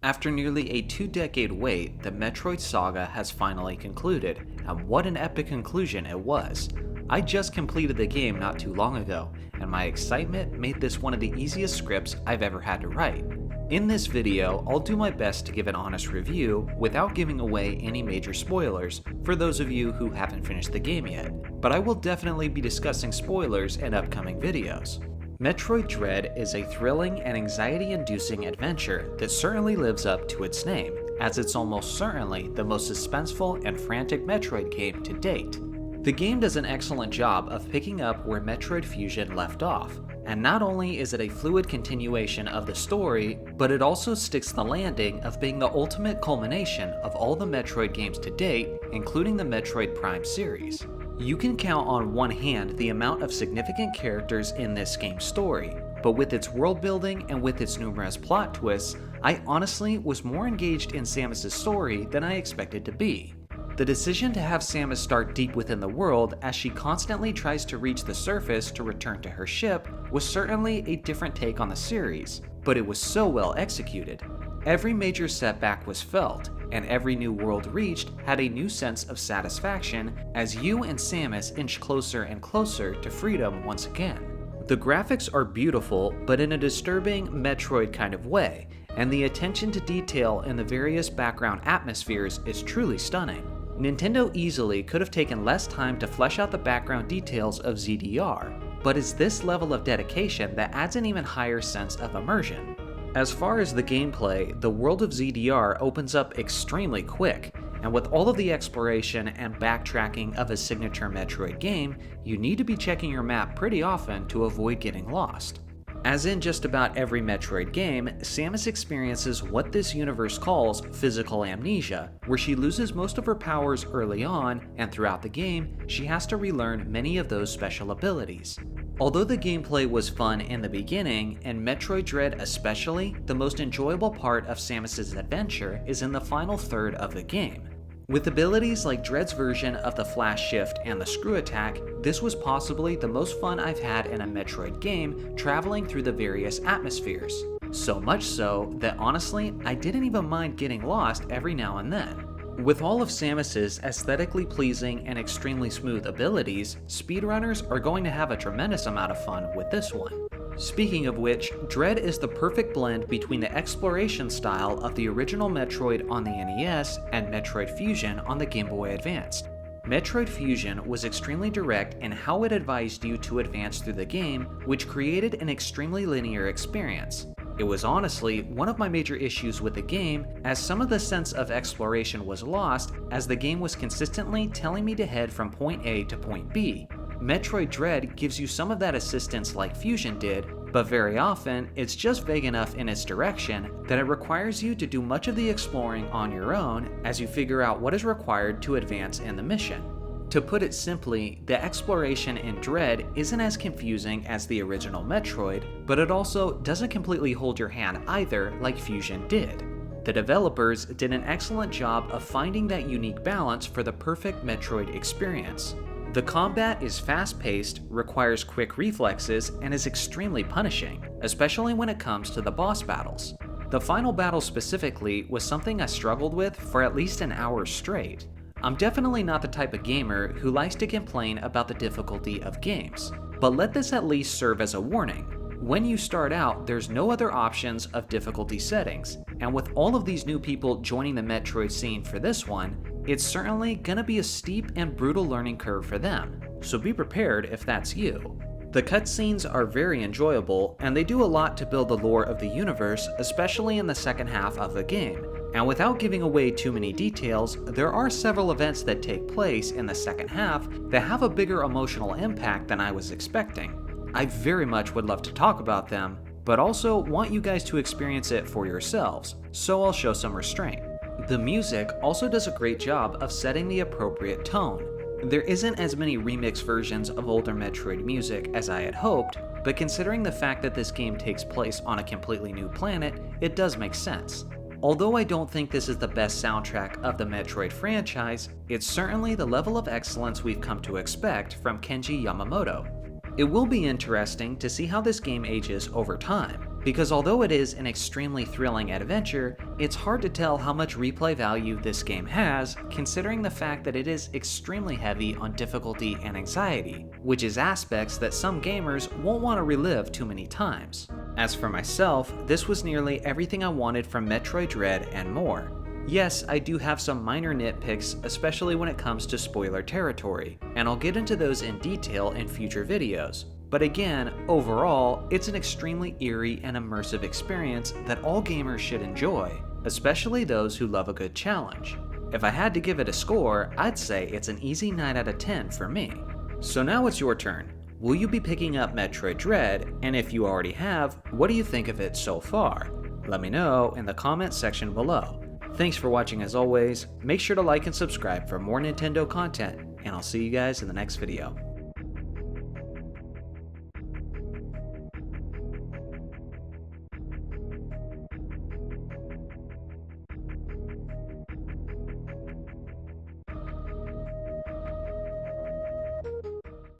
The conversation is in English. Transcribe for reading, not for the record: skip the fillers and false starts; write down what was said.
After nearly a 2-decade wait, the Metroid saga has finally concluded, and what an epic conclusion it was. I just completed the game not too long ago, and my excitement made this one of the easiest scripts I've ever had to write. In this video, I'll do my best to give an honest review without giving away any major spoilers for those of you who haven't finished the game yet, but I will definitely be discussing spoilers in upcoming videos. Metroid Dread is a thrilling and anxiety-inducing adventure that certainly lives up to its name, as it's almost certainly the most suspenseful and frantic Metroid game to date. The game does an excellent job of picking up where Metroid Fusion left off, and not only is it a fluid continuation of the story, but it also sticks the landing of being the ultimate culmination of all the Metroid games to date, including the Metroid Prime series. You can count on one hand the amount of significant characters in this game's story, but with its world building and with its numerous plot twists, I honestly was more engaged in Samus' story than I expected to be. The decision to have Samus start deep within the world as she constantly tries to reach the surface to return to her ship was certainly a different take on the series, but it was so well executed. Every major setback was felt, and every new world reached had a new sense of satisfaction as you and Samus inch closer and closer to freedom once again. The graphics are beautiful, but in a disturbing Metroid kind of way, and the attention to detail in the various background atmospheres is truly stunning. Nintendo easily could have taken less time to flesh out the background details of ZDR, but it's this level of dedication that adds an even higher sense of immersion. As far as the gameplay, the world of ZDR opens up extremely quick, and with all of the exploration and backtracking of a signature Metroid game, you need to be checking your map pretty often to avoid getting lost. As in just about every Metroid game, Samus experiences what this universe calls physical amnesia, where she loses most of her powers early on, and throughout the game, she has to relearn many of those special abilities. Although the gameplay was fun in the beginning, and Metroid Dread especially, the most enjoyable part of Samus' adventure is in the final third of the game. With abilities like Dread's version of the Flash Shift and the Screw Attack, this was possibly the most fun I've had in a Metroid game traveling through the various atmospheres. So much so that honestly, I didn't even mind getting lost every now and then. With all of Samus's aesthetically pleasing and extremely smooth abilities, speedrunners are going to have a tremendous amount of fun with this one. Speaking of which, Dread is the perfect blend between the exploration style of the original Metroid on the NES and Metroid Fusion on the Game Boy Advance. Metroid Fusion was extremely direct in how it advised you to advance through the game, which created an extremely linear experience. It was honestly one of my major issues with the game, as some of the sense of exploration was lost as the game was consistently telling me to head from point A to point B. Metroid Dread gives you some of that assistance like Fusion did, but very often it's just vague enough in its direction that it requires you to do much of the exploring on your own as you figure out what is required to advance in the mission. To put it simply, the exploration in Dread isn't as confusing as the original Metroid, but it also doesn't completely hold your hand either like Fusion did. The developers did an excellent job of finding that unique balance for the perfect Metroid experience. The combat is fast-paced, requires quick reflexes, and is extremely punishing, especially when it comes to the boss battles. The final battle specifically was something I struggled with for at least an hour straight. I'm definitely not the type of gamer who likes to complain about the difficulty of games, but let this at least serve as a warning. When you start out, there's no other options of difficulty settings, and with all of these new people joining the Metroid scene for this one, it's certainly gonna be a steep and brutal learning curve for them, so be prepared if that's you. The cutscenes are very enjoyable, and they do a lot to build the lore of the universe, especially in the second half of the game. And without giving away too many details, there are several events that take place in the second half that have a bigger emotional impact than I was expecting. I very much would love to talk about them, but also want you guys to experience it for yourselves, so I'll show some restraint. The music also does a great job of setting the appropriate tone. There isn't as many remix versions of older Metroid music as I had hoped, but considering the fact that this game takes place on a completely new planet, it does make sense. Although I don't think this is the best soundtrack of the Metroid franchise, it's certainly the level of excellence we've come to expect from Kenji Yamamoto. It will be interesting to see how this game ages over time. because although it is an extremely thrilling adventure, it's hard to tell how much replay value this game has, considering the fact that it is extremely heavy on difficulty and anxiety, which is aspects that some gamers won't want to relive too many times. As for myself, this was nearly everything I wanted from Metroid Dread and more. Yes, I do have some minor nitpicks, especially when it comes to spoiler territory, and I'll get into those in detail in future videos. But again, overall, it's an extremely eerie and immersive experience that all gamers should enjoy, especially those who love a good challenge. If I had to give it a score, I'd say it's an easy 9 out of 10 for me. So now it's your turn. Will you be picking up Metroid Dread, and if you already have, what do you think of it so far? Let me know in the comments section below. Thanks for watching as always, make sure to like and subscribe for more Nintendo content, and I'll see you guys in the next video.